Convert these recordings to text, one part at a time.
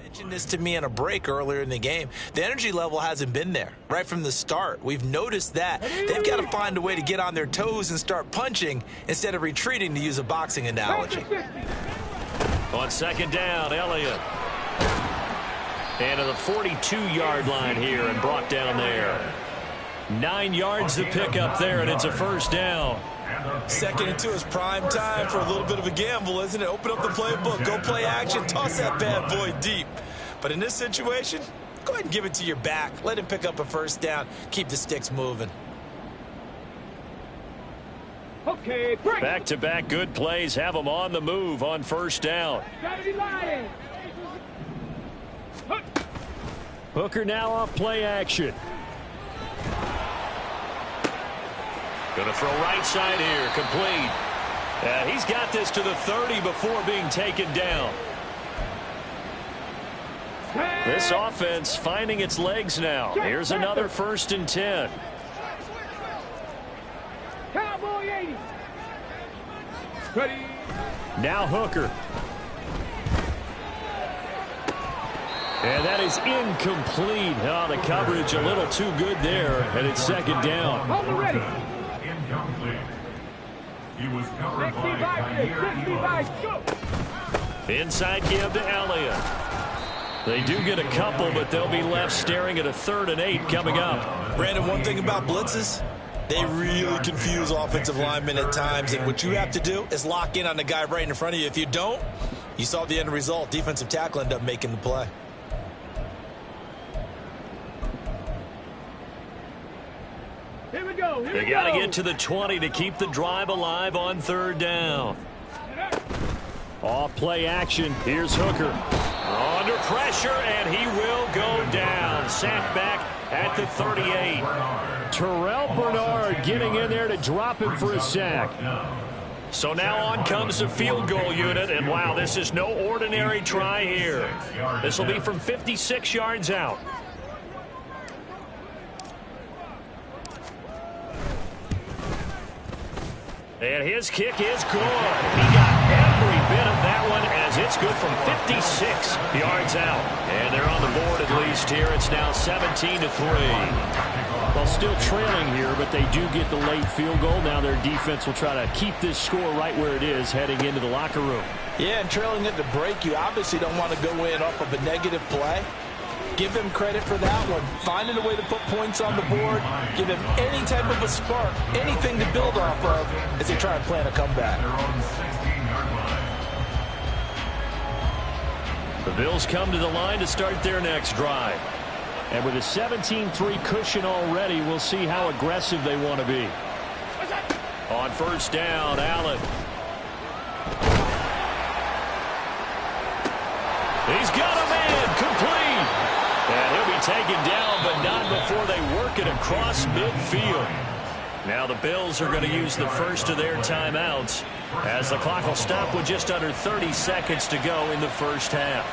Mentioned this to me on a break earlier in the game. The energy level hasn't been there right from the start. We've noticed that. They've got to find a way to get on their toes and start punching instead of retreating, to use a boxing analogy. On second down, Elliott. And to the 42-yard line here and brought down there. 9 yards to pick up there, and it's a first down. Second and 2 is prime time for a little bit of a gamble, isn't it? Open up the playbook, go play action, toss that bad boy deep. But in this situation, go ahead and give it to your back. Let him pick up a first down. Keep the sticks moving. Okay, break. Back-to-back good plays have them on the move on first down. Hooker now off play action. Going to throw right side here, complete. He's got this to the 30 before being taken down. This offense finding its legs now. Here's another 1st and 10. Cowboy 80. Ready. Now Hooker. And that is incomplete. Oh, the coverage a little too good there, and it's second down. Ready. He was covered by Inside give to Elliott. They do get a couple, but they'll be left staring at a 3rd and 8 coming up. Brandon, one thing about blitzes, they really confuse offensive linemen at times, and what you have to do is lock in on the guy right in front of you. If you don't, you saw the end result. Defensive tackle ended up making the play. Here we go. They got to get to the 20 to keep the drive alive on 3rd down. Off play action. Here's Hooker. Under pressure, and he will go down. Sacked back at the 38. Terrell Bernard getting in there to drop him for a sack. So now on comes the field goal unit, and wow, this is no ordinary try here. This will be from 56 yards out. And his kick is good. He got every bit of that one as it's good from 56 yards out. And they're on the board at least here. It's now 17-3. Well, still trailing here, but they do get the late field goal. Now their defense will try to keep this score right where it is heading into the locker room. Yeah, and trailing at the break, you obviously don't want to go in off of a negative play. Give him credit for that one. Finding a way to put points on the board. Give him any type of a spark, anything to build off of as they try and plan a comeback. The Bills come to the line to start their next drive. And with a 17-3 cushion already, we'll see how aggressive they want to be. On first down, Allen. He's got a man, complete. And he'll be taken down, but not before they work it across midfield. Now the Bills are going to use the first of their timeouts as the clock will stop with just under 30 seconds to go in the first half.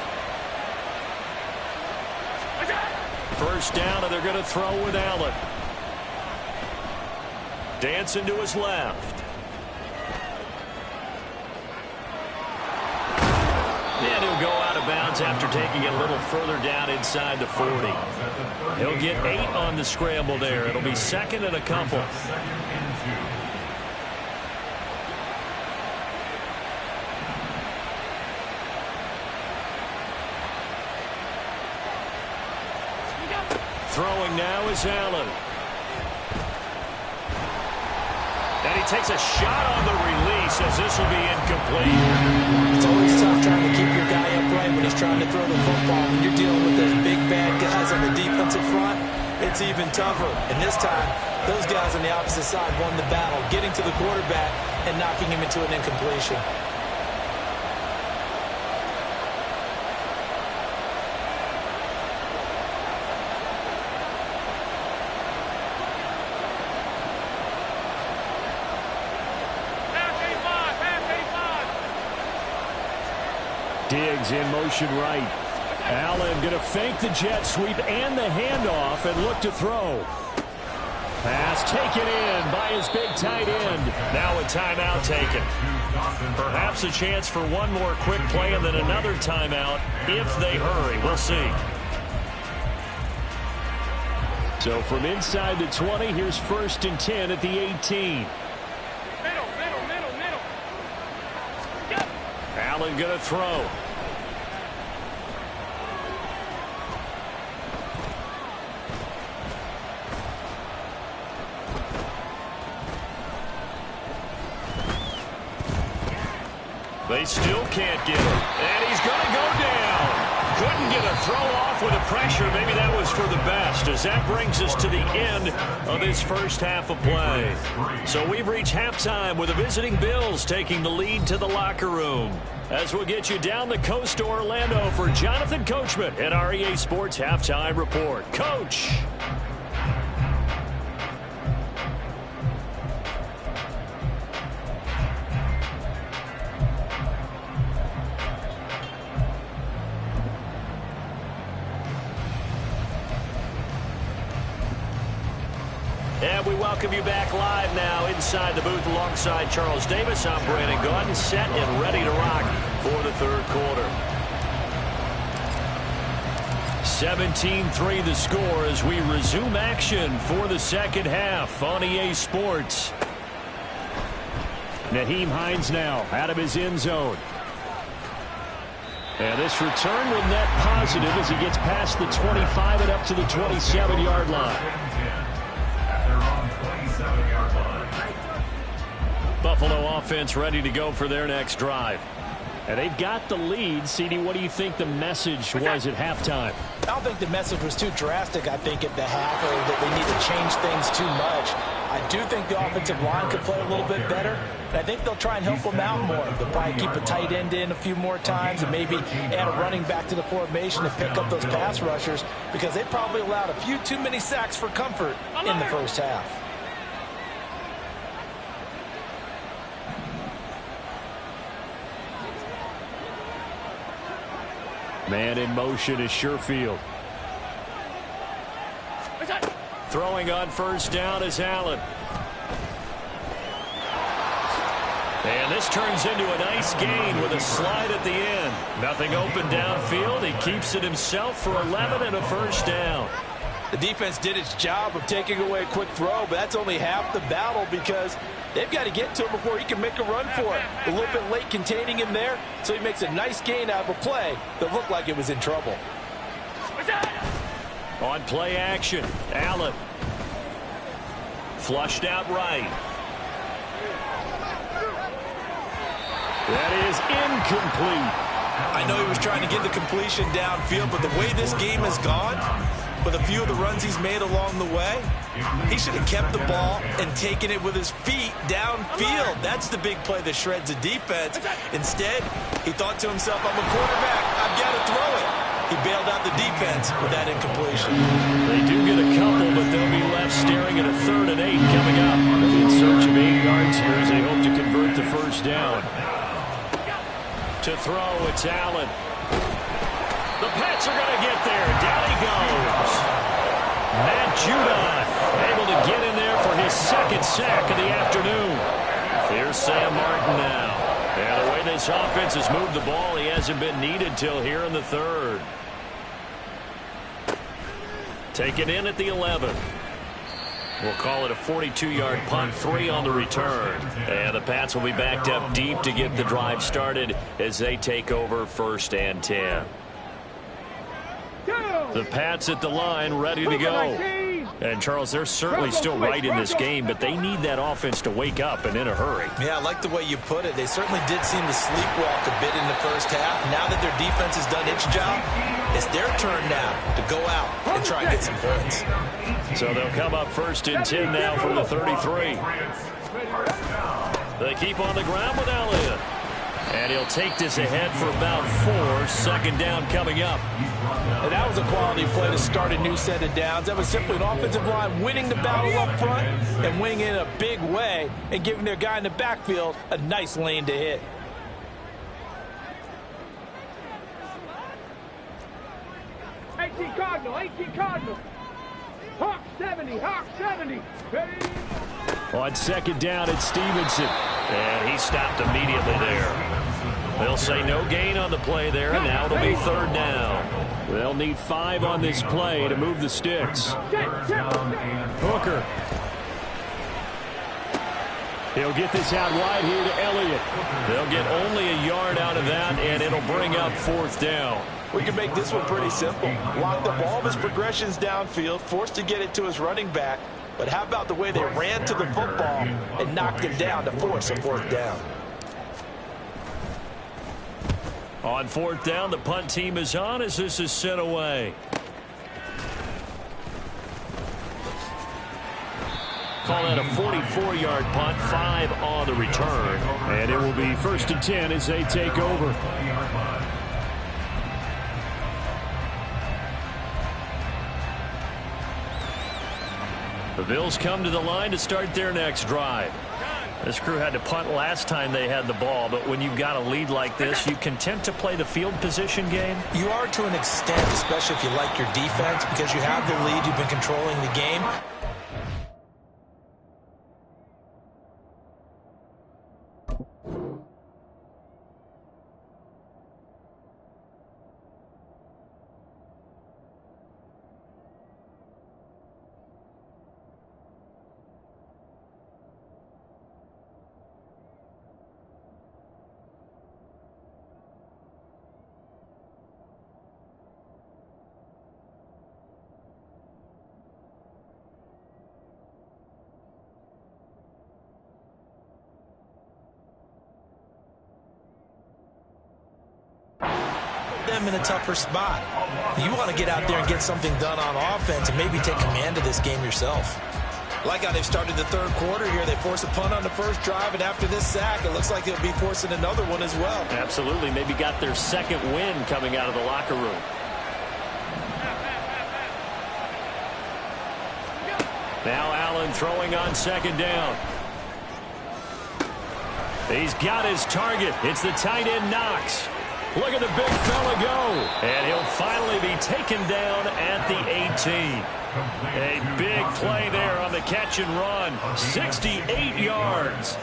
First down, and they're going to throw with Allen. Dancing to his left. And he'll go out of bounds after taking it a little further down inside the 40. He'll get 8 on the scramble there. It'll be 2nd and a couple. Throwing now is Allen. And he takes a shot on the release as this will be incomplete. It's always tough trying to keep your guy upright when he's trying to throw the football. When you're dealing with those big, bad guys on the defensive front, it's even tougher. And this time, those guys on the opposite side won the battle, getting to the quarterback and knocking him into an incompletion. Diggs in motion right. Allen going to fake the jet sweep and the handoff and look to throw. Pass taken in by his big tight end. Now a timeout taken. Perhaps a chance for one more quick play and then another timeout if they hurry. We'll see. So from inside the 20, here's 1st and 10 at the 18. Middle. Yep. Allen going to throw. They still can't get him. And he's going to go down. Couldn't get a throw off with the pressure. Maybe that was for the best, as that brings us to the end of this first half of play. So we've reached halftime with the visiting Bills taking the lead to the locker room. As we'll get you down the coast to Orlando for Jonathan Coachman at our EA Sports Halftime Report. Coach. And we welcome you back live now inside the booth alongside Charles Davis. I'm Brandon Gaudin, set and ready to rock for the third quarter. 17-3 the score as we resume action for the second half on EA Sports. Nyheim Hines now out of his end zone. And this return will net positive as he gets past the 25 and up to the 27-yard line. Buffalo offense ready to go for their next drive. And they've got the lead. CD, what do you think the message was at halftime? I don't think the message was too drastic, I think, at the half, or that they need to change things too much. I do think the offensive line could play a little bit better. And I think they'll try and help them out more. They'll probably keep a tight end in a few more times and maybe add a running back to the formation to pick up those pass rushers, because they probably allowed a few too many sacks for comfort in the first half. Man in motion is Sherfield. Throwing on first down is Allen. And this turns into a nice gain with a slide at the end. Nothing open downfield. He keeps it himself for 11 and a first down. The defense did its job of taking away a quick throw, but that's only half the battle because they've got to get to him before he can make a run for it. A little bit late containing him there, so he makes a nice gain out of a play that looked like it was in trouble. On play action, Allen. Flushed out right. That is incomplete. I know he was trying to get the completion downfield, but the way this game has gone, with a few of the runs he's made along the way, he should have kept the ball and taken it with his feet downfield. That's the big play that shreds the defense. Instead, he thought to himself, I'm a quarterback, I've got to throw it. He bailed out the defense with that incompletion. They do get a couple, but they'll be left staring at a 3rd and 8 coming up. In search of 8 yards here as they hope to convert the first down. To throw, it's Allen. The Pats are going to get there. Down he goes. Matt Judon able to get in there for his 2nd sack of the afternoon. Here's Sam Martin now. And the way this offense has moved the ball, he hasn't been needed till here in the 3rd. Taken in at the 11. We'll call it a 42-yard punt, 3 on the return. And the Pats will be backed up deep to get the drive started as they take over 1st and 10. The Pats at the line, ready to go. And, Charles, they're certainly still right in this game, but they need that offense to wake up and in a hurry. Yeah, I like the way you put it. They certainly did seem to sleepwalk a bit in the first half. Now that their defense has done its job, it's their turn now to go out and try and get some points. So they'll come up 1st and 10 now from the 33. They keep on the ground with Elliott. And he'll take this ahead for about 4. 2nd down coming up. And that was a quality play to start a new set of downs. That was simply an offensive line winning the battle up front and winning it in a big way and giving their guy in the backfield a nice lane to hit. Cardinal. Hawks. 70, Hawk 70. Ready? On second down, it's Stevenson. And he stopped immediately there. They'll say no gain on the play there, and now it'll be third down. They'll need 5 on this play to move the sticks. Hooker. He'll get this out wide here to Elliott. They'll get only a yard out of that, and it'll bring up fourth down. We can make this one pretty simple. Locked up all of his progressions downfield, forced to get it to his running back. But how about the way they ran to the football and knocked him down to force a fourth down? On fourth down, the punt team is on as this is sent away. Call that a 44-yard punt, 5 on the return. And it will be 1st and 10 as they take over. The Bills come to the line to start their next drive. This crew had to punt last time they had the ball, but when you've got a lead like this, you content to play the field position game? You are to an extent, especially if you like your defense, because you have the lead, you've been controlling the game. Them in a tougher spot. You want to get out there and get something done on offense and maybe take command of this game yourself. Like how they've started the third quarter here. They force a punt on the first drive, and after this sack, it looks like they'll be forcing another one as well. Absolutely. Maybe got their second win coming out of the locker room. Now Allen throwing on second down. He's got his target. It's the tight end Knox. Look at the big fella go. And he'll finally be taken down at the 18. A big play there on the catch and run. 68 yards.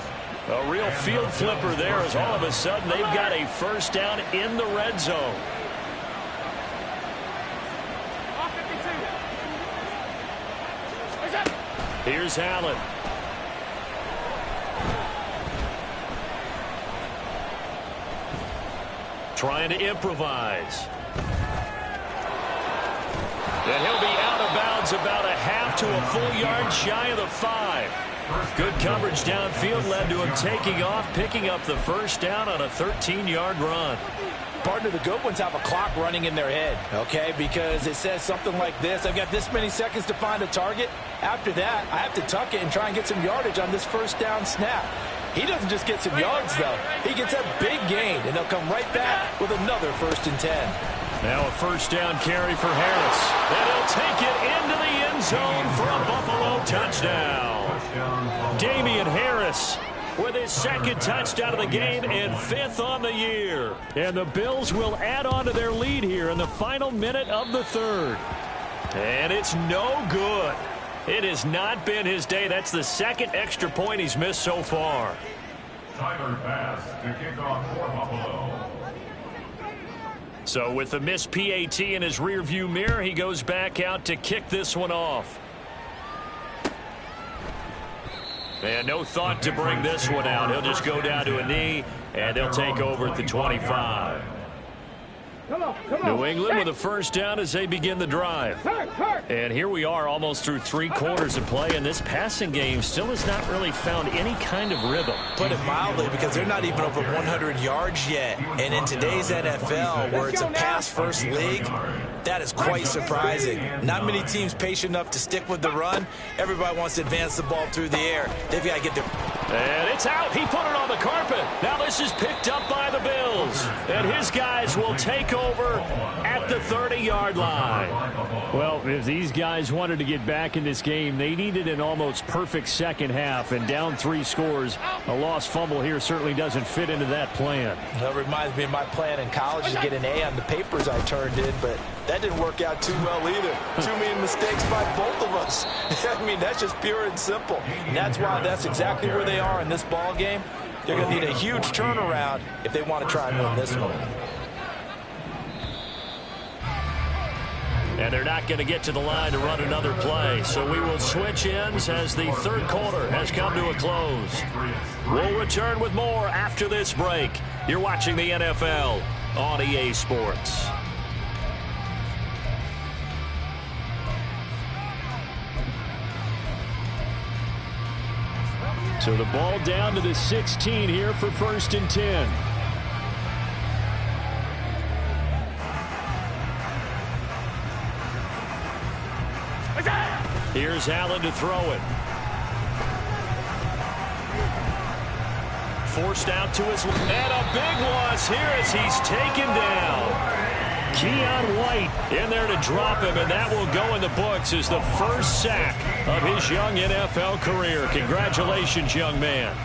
A real field flipper there as all of a sudden they've got a first down in the red zone. Here's Allen. Trying to improvise. And he'll be out of bounds about a half to a full yard shy of the 5. Good coverage downfield led to him taking off, picking up the first down on a 13-yard run. Partner, the good ones have a clock running in their head, okay? Because it says something like this. I've got this many seconds to find a target. After that, I have to tuck it and try and get some yardage on this first down snap. He doesn't just get some yards, though. He gets a big gain, and they'll come right back with another 1st and 10. Now a first down carry for Harris. And he'll take it into the end zone for a Buffalo touchdown. Damian Harris with his second touchdown of the game and 5th on the year. And the Bills will add on to their lead here in the final minute of the 3rd. And it's no good. It has not been his day. That's the second extra point he's missed so far. Tyler Bass to kick off for Buffalo. So with the missed PAT in his rearview mirror, he goes back out to kick this one off. And no thought to bring this one out. He'll just go down to a knee, and they'll take over at the 25. New England with a first down as they begin the drive. And here we are almost through 3 quarters of play, and this passing game still has not really found any kind of rhythm. Put it mildly, because they're not even over 100 yards yet. And in today's NFL, where it's a pass-first league, that is quite surprising. Not many teams patient enough to stick with the run. Everybody wants to advance the ball through the air. They've got to get their... And it's out. He put it on the carpet. Now this is picked up by the Bills. And his guys will take over at the 30-yard line. Well, if these guys wanted to get back in this game, they needed an almost perfect second half. And down 3 scores, a lost fumble here certainly doesn't fit into that plan. That reminds me of my plan in college to get an A on the papers I turned in, but that didn't work out too well either. Too many mistakes by both of us. I mean, that's just pure and simple. And that's why that's exactly where they are in this ball game. They're going to need a huge turnaround if they want to try and win this one. And they're not going to get to the line to run another play. So we will switch ends as the third quarter has come to a close. We'll return with more after this break. You're watching the NFL on EA Sports. So the ball down to the 16 here for 1st and 10. Here's Allen to throw it. Forced out to his, and a big loss here as he's taken down. Keon White in there to drop him, and that will go in the books as the first sack of his young NFL career. Congratulations, young man.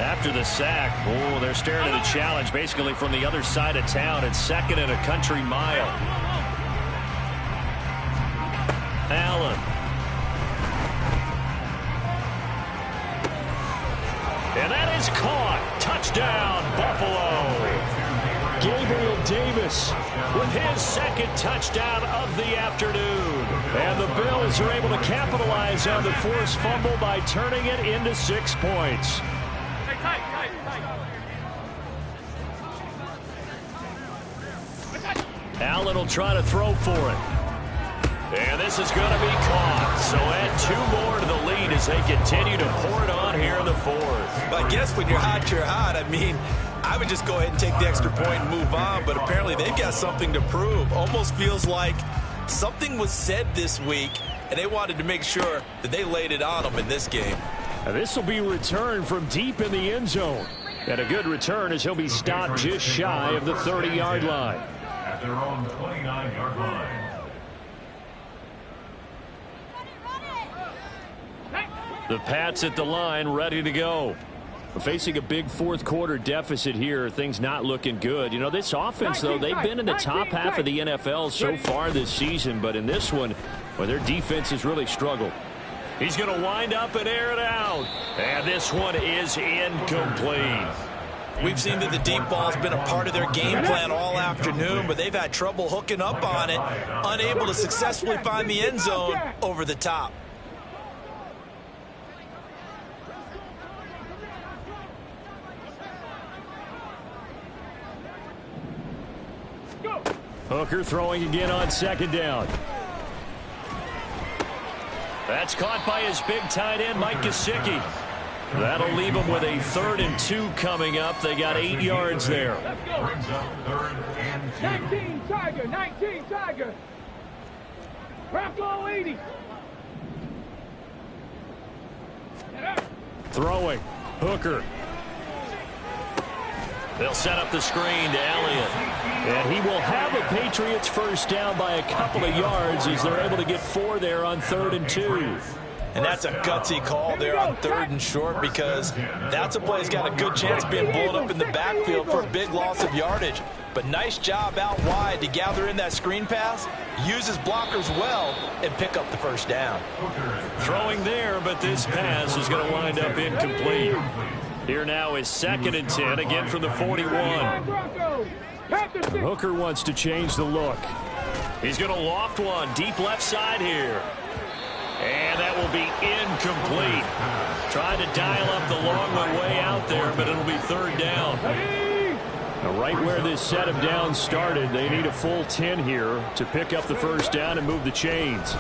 After the sack, oh, they're staring at a challenge basically from the other side of town. It's 2nd and a country mile. Allen. And that is caught. Touchdown, Buffalo. Gabriel Davis with his 2nd touchdown of the afternoon. And the Bills are able to capitalize on the forced fumble by turning it into 6 points. Allen will try to throw for it. And this is going to be caught. So add 2 more to the lead as they continue to pour it on here in the 4th. I guess when you're hot, you're hot. I mean, I would just go ahead and take the extra point and move on, but apparently they've got something to prove. Almost feels like something was said this week, and they wanted to make sure that they laid it on them in this game. Now this will be returned from deep in the end zone. And a good return as he'll be stopped just shy of the 30-yard line. At their own 29-yard line. The Pats at the line, ready to go. We're facing a big 4th quarter deficit here. Things not looking good. You know, this offense, though, they've been in the top half of the NFL so far this season. But in this one, well, their defense has really struggled. He's going to wind up and air it out. And this one is incomplete. We've seen that the deep ball has been a part of their game plan all afternoon, but they've had trouble hooking up on it, unable to successfully find the end zone over the top. Hooker throwing again on 2nd down. That's caught by his big tight end, Mike Gesicki. That'll leave them with a 3rd and 2 coming up. They got 8 yards there. Brings up 3rd and 2. 19 Tiger, 19 Tiger. Craft 80. Throwing. Hooker. They'll set up the screen to Elliott. And he will have a Patriots first down by a couple of yards as they're able to get 4 there on 3rd and 2. And that's a gutsy call there on 3rd and short, because that's a play that's got a good chance of being blown up in the backfield for a big loss of yardage. But nice job out wide to gather in that screen pass, use his blockers well, and pick up the first down. Throwing there, but this pass is going to wind up incomplete. Here now is 2nd and 10, again from the 41. Hooker wants to change the look. He's going to loft one deep left side here. And that will be incomplete. Trying to dial up the long one way out there, but it'll be 3rd down. Now, right where this set of downs started, they need a full 10 here to pick up the first down and move the chains.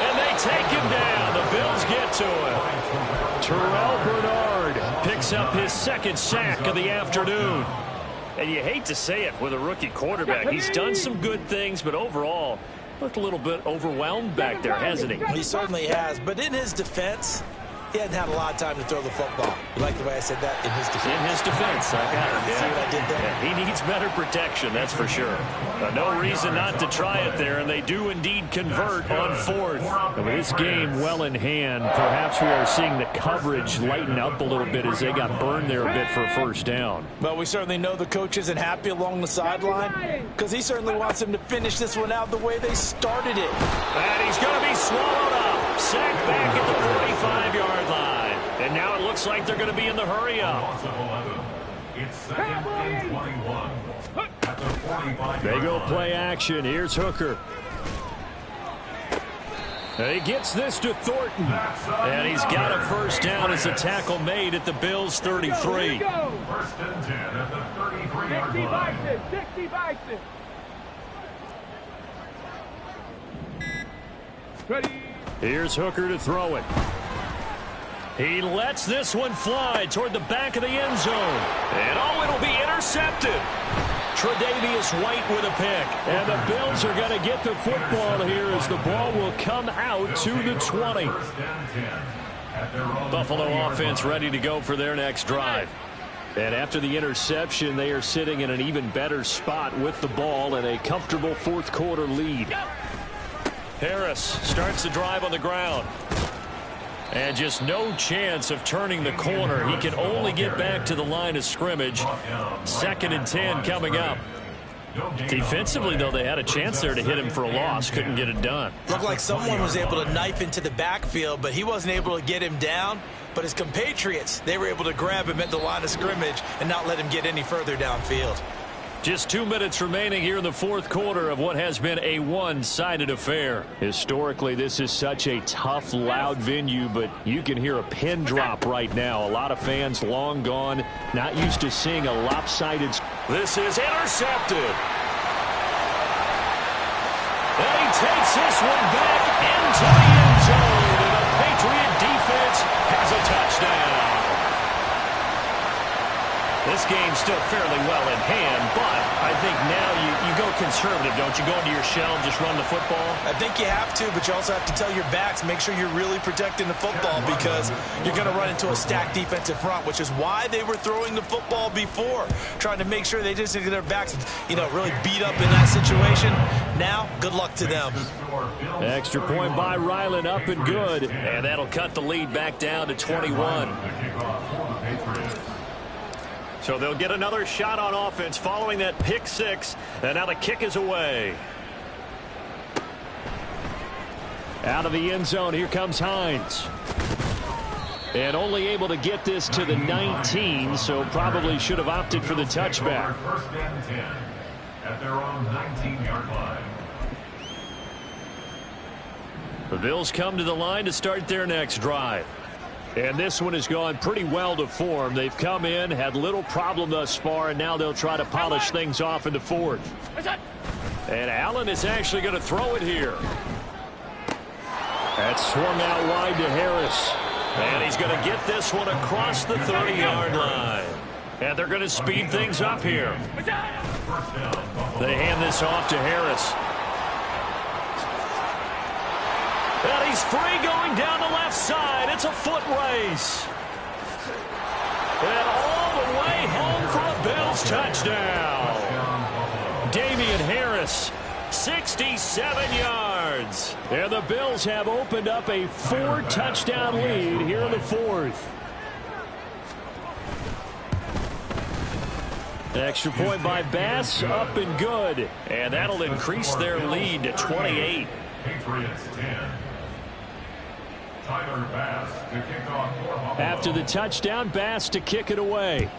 And they take him down. The Bills get to him. Terrell Bernard picks up his 2nd sack of the afternoon. And you hate to say it with a rookie quarterback. He's done some good things, but overall, looked a little bit overwhelmed back there, hasn't he? He certainly has. But in his defense, He hadn't had a lot of time to throw the football. You like the way I said that? In his defense. In his defense. I got it. See what I did there? Yeah, he needs better protection, that's for sure. No reason not to try it there, and they do indeed convert on fourth. And with this game well in hand, perhaps we are seeing the coverage lighten up a little bit as they got burned there a bit for a first down. Well, we certainly know the coach isn't happy along the sideline because he certainly wants him to finish this one out the way they started it. And he's going to be swallowed up. Sacked back at the 45-yard line. And now it looks like they're going to be in the hurry up. It's second and 21 at the 45. They go play action. Here's Hooker. And he gets this to Thornton. And he's got a first down as a tackle made at the Bills' 33. First and 10 at the 33-yard line. 60 Bison. Ready. Here's Hooker to throw it. He lets this one fly toward the back of the end zone. And oh, it'll be intercepted. Tre'Davious White with a pick. And the Bills are going to get the football here as the ball will come out to the 20. Buffalo offense ready to go for their next drive. And after the interception, they are sitting in an even better spot with the ball and a comfortable fourth quarter lead. Harris starts the drive on the ground. And just no chance of turning the corner. He can only get back to the line of scrimmage. 2nd and 10 coming up. Defensively, though, they had a chance there to hit him for a loss. Couldn't get it done. Looked like someone was able to knife into the backfield, but he wasn't able to get him down. But his compatriots, they were able to grab him at the line of scrimmage and not let him get any further downfield. Just 2 minutes remaining here in the fourth quarter of what has been a one-sided affair. Historically, this is such a tough, loud venue, but you can hear a pin drop right now. A lot of fans long gone, not used to seeing a lopsided. This is intercepted. And he takes this one back into the end zone. And the Patriot defense has a touchdown. This game's still fairly well in hand, but I think now you go conservative, don't you? Go into your shell and just run the football? I think you have to, but you also have to tell your backs, make sure you're really protecting the football because you're going to run into a stacked defensive front, which is why they were throwing the football before, trying to make sure they just get their backs, really beat up in that situation. Now, good luck to them. Extra point by Ryland, up and good, and that'll cut the lead back down to 21. So they'll get another shot on offense following that pick six. And now the kick is away. Out of the end zone, here comes Hines. And only able to get this to the 19, so probably should have opted for the touchback. First and 10 at their own 19-yard line. The Bills come to the line to start their next drive. And this one has gone pretty well to form. They've come in, had little problem thus far, and now they'll try to polish things off in the fourth. And Allen is actually going to throw it here. That's swung out wide to Harris. And he's going to get this one across the 30-yard line. And they're going to speed things up here. They hand this off to Harris. And he's free going down the left side. It's a foot race. And all the way home for a Bills touchdown. Damian Harris, 67 yards. And the Bills have opened up a 4-touchdown lead here in the fourth. Extra point by Bass, up and good. And that'll increase their lead to 28. Patriots 10. Tyler Bass to kick off for Buffalo. After the touchdown, Bass to kick it away.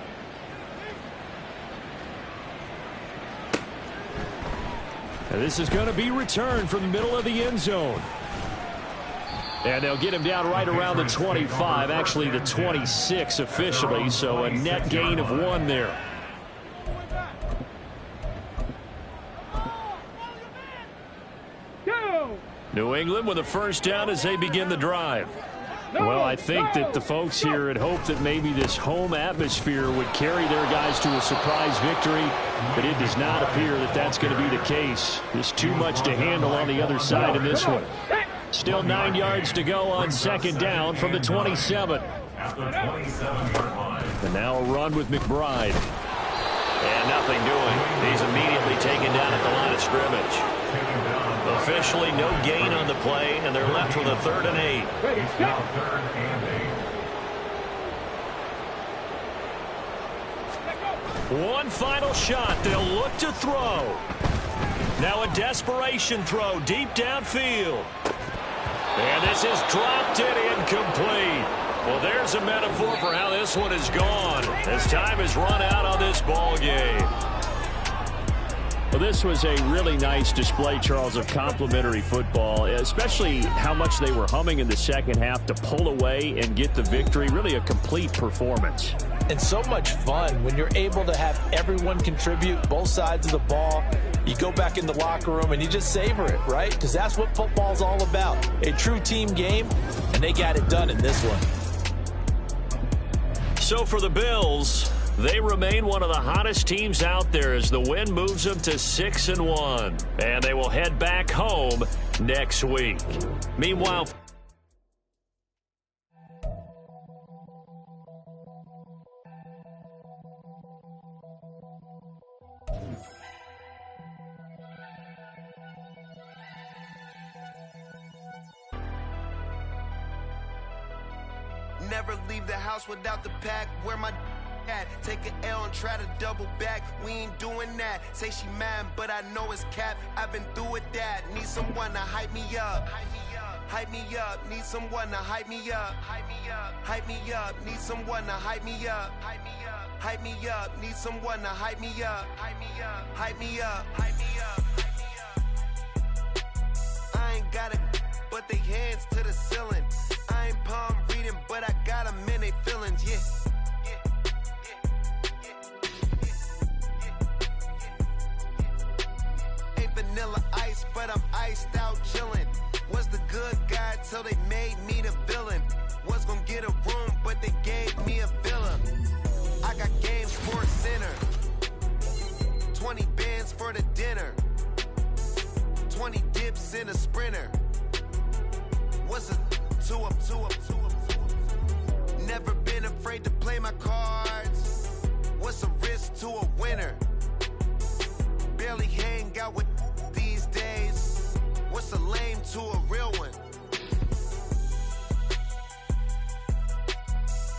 And this is going to be returned from the middle of the end zone. And they'll get him down right around the 25, actually the 26 officially, so a net gain of 1 there. New England with a first down as they begin the drive. Well, I think that the folks here had hoped that maybe this home atmosphere would carry their guys to a surprise victory, but it does not appear that that's going to be the case. There's too much to handle on the other side in this one. Still 9 yards to go on second down from the 27. At the 27-yard line. And now a run with McBride. And nothing doing. He's immediately taken down at the line of scrimmage. Officially no gain on the play, and they're left with a 3rd and 8. It's now 3rd and 8. One final shot. They'll look to throw. Now a desperation throw deep downfield. And this is dropped and incomplete. Well, there's a metaphor for how this one is gone, as time has run out on this ball game. Well, this was a really nice display, Charles, of complimentary football, especially how much they were humming in the second half to pull away and get the victory. Really a complete performance. And so much fun when you're able to have everyone contribute, both sides of the ball. You go back in the locker room and you just savor it, right? Because that's what football's all about. A true team game, and they got it done in this one. So for the Bills, they remain one of the hottest teams out there as the win moves them to 6-1. And they will head back home next week. Meanwhile, Never leave the house without the pack. Where my at? Take an L and try to double back. We ain't doing that. Say she mad, but I know it's cap. I've been through with that. Need someone to hype me up. Hype me up. Need someone to hype me up. Hype me up. Hype me up. Need someone to hype me up. Hype me up. Hype me up. Need someone to hype me up. Hype me up. Hype me up. Hype me up. Hype me up. I ain't got it, but they hands to the ceiling. I ain't palm reading, but I got them in they feelings, yeah. Ain't vanilla ice, but I'm iced out chillin'. Was the good guy till they made me the villain. Was gonna get a room, but they gave me a villa. I got games for a center. 20 bands for the dinner. 20 dips in a sprinter. What's a 2 up, 2 up, 2 up, 2 up? Never been afraid to play my cards. What's a risk to a winner? Barely hang out with these days. What's a lame to a real one?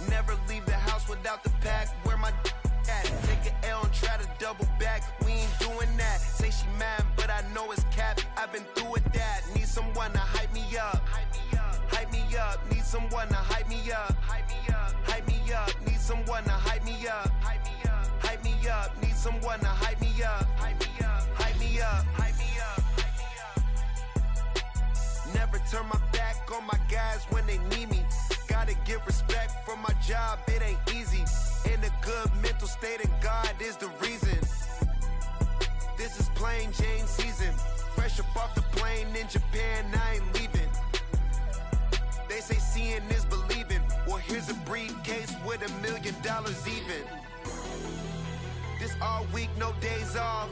Never leave the house without the pack. Where my at? Take an L and try to double back. We ain't doing that. Say she mad, but I know it's cap. I've been through with that. Need someone to hype me up. Hype me up, need someone to hype me up. Hype me up, hype me up, need someone to hype me up. Hype me up, hype me up, need someone to hype me up. Hype me up, hype me up, hype me up, hype me up. Never turn my back on my guys when they need me. Gotta give respect for my job, it ain't easy. In a good mental state and God is the reason. This is plain Jane season. Fresh up off the plane in Japan, I ain't leaving. They say seeing is believing. Well, here's a briefcase with $1 million even. This all week, no days off.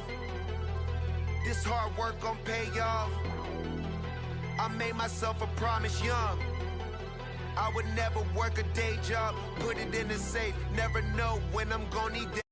This hard work gon' pay off. I made myself a promise young. I would never work a day job. Put it in the safe. Never know when I'm gon' need it.